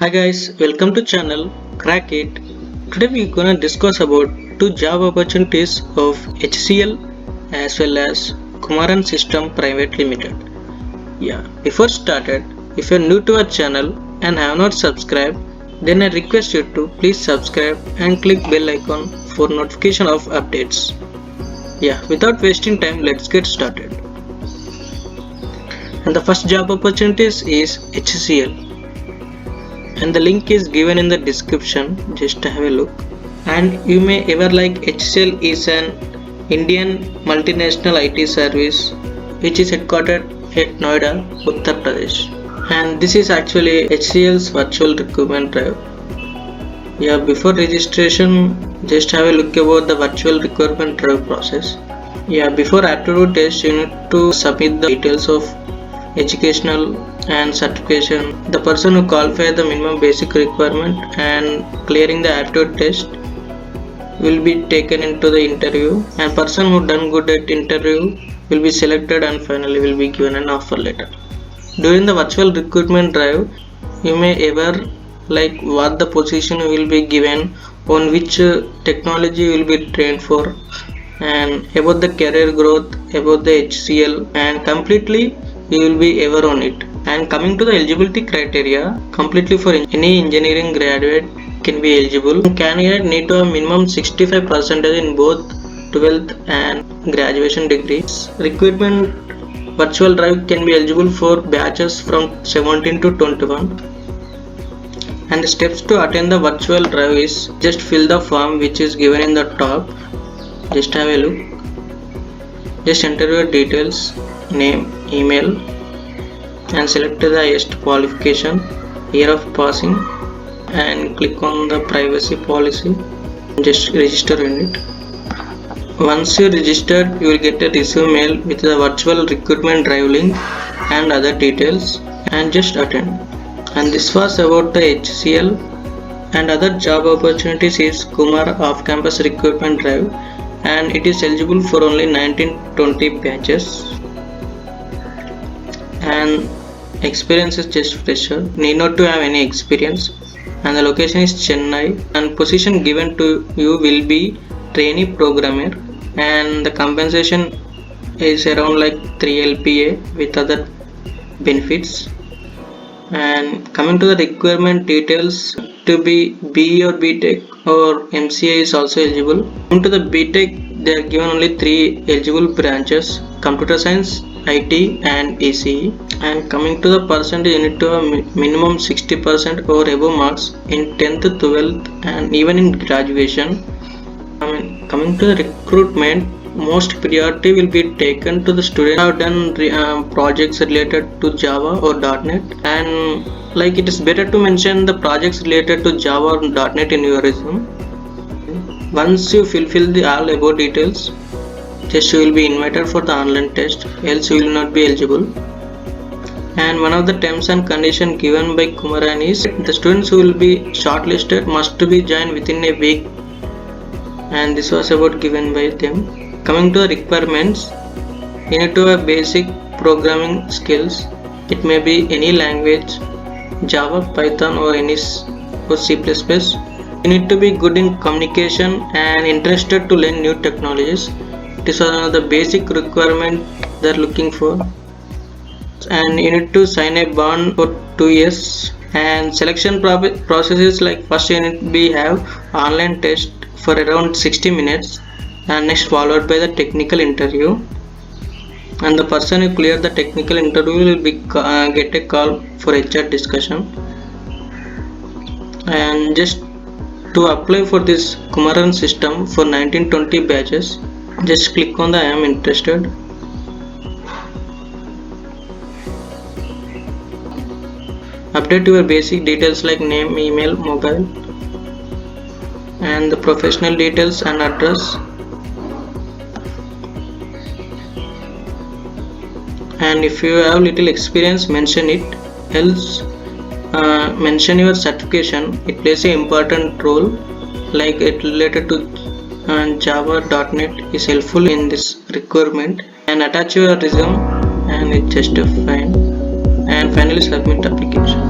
Hi guys, welcome to channel Crack It. Today we're gonna discuss about two job opportunities of HCL as well as Kumaran System Private Limited. Before started, if you're new to our channel and have not subscribed, then I request you to please subscribe and click bell icon for notification of updates. Without wasting time, let's get started. And the first job opportunities is HCL. And the link is given in the description, just have a look. And you may ever like HCL is an Indian multinational IT service which is headquartered at Noida, Uttar Pradesh. And this is actually HCL's virtual recruitment drive. Before registration, just have a look about the virtual recruitment drive process. Before aptitude test, you need to submit the details of educational and certification. The person who qualifies the minimum basic requirement and clearing the aptitude test will be taken into the interview, and person who done good at interview will be selected and finally will be given an offer letter. During the virtual recruitment drive, you may ever like what the position will be given, on which technology will be trained for, and about the career growth, about the HCL, and completely you will be ever on it. And coming to the eligibility criteria, completely for any engineering graduate can be eligible. Candidate need to have minimum 65% in both 12th and graduation degrees. Recruitment virtual drive can be eligible for batches from 17 to 21. And the steps to attend the virtual drive is just fill the form which is given in the top. Just have a look. Just enter your details, name, email, and select the highest qualification, year of passing, and click on the privacy policy. Just register in it. Once you registered, you will get a receive mail with the virtual recruitment drive link and other details, and just attend. And this was about the HCL. And other job opportunities is Kumar off-campus recruitment drive, and it is eligible for only 1920 batches. And experience is just fresher, need not to have any experience, and the location is Chennai, and position given to you will be trainee programmer, and the compensation is around like 3 LPA with other benefits. And coming to the requirement details, to be BE or BTech or MCA is also eligible. Coming to the BTech, they are given only 3 eligible branches: computer science, IT and ECE. And coming to the percentage, you need to have minimum 60% or above marks in 10th, 12th and even in graduation. Coming to the recruitment, most priority will be taken to the students who have done projects related to Java or .NET, and like it is better to mention the projects related to Java or .NET in your resume. Once you fulfill the all above details, just you will be invited for the online test, else you will not be eligible. And one of the terms and conditions given by Kumaran is the students who will be shortlisted must be joined within a week, and this was about given by them. Coming to the requirements, you need to have basic programming skills. It may be any language, Java, Python or any or C++. You need to be good in communication and interested to learn new technologies. This is one of the basic requirement they are looking for. And you need to sign a bond for 2 years. And selection process is like first you need to have online test for around 60 minutes, and next followed by the technical interview. And the person who cleared the technical interview will be get a call for HR discussion. And just to apply for this Kumaran system for 1920 batches, just click on the I am interested. Update your basic details like name, email, mobile, and the professional details and address. And if you have little experience, mention it, else mention your certification. It plays an important role, like it related to Java, .NET is helpful in this requirement. And attach your resume, and it's just fine. And finally submit application.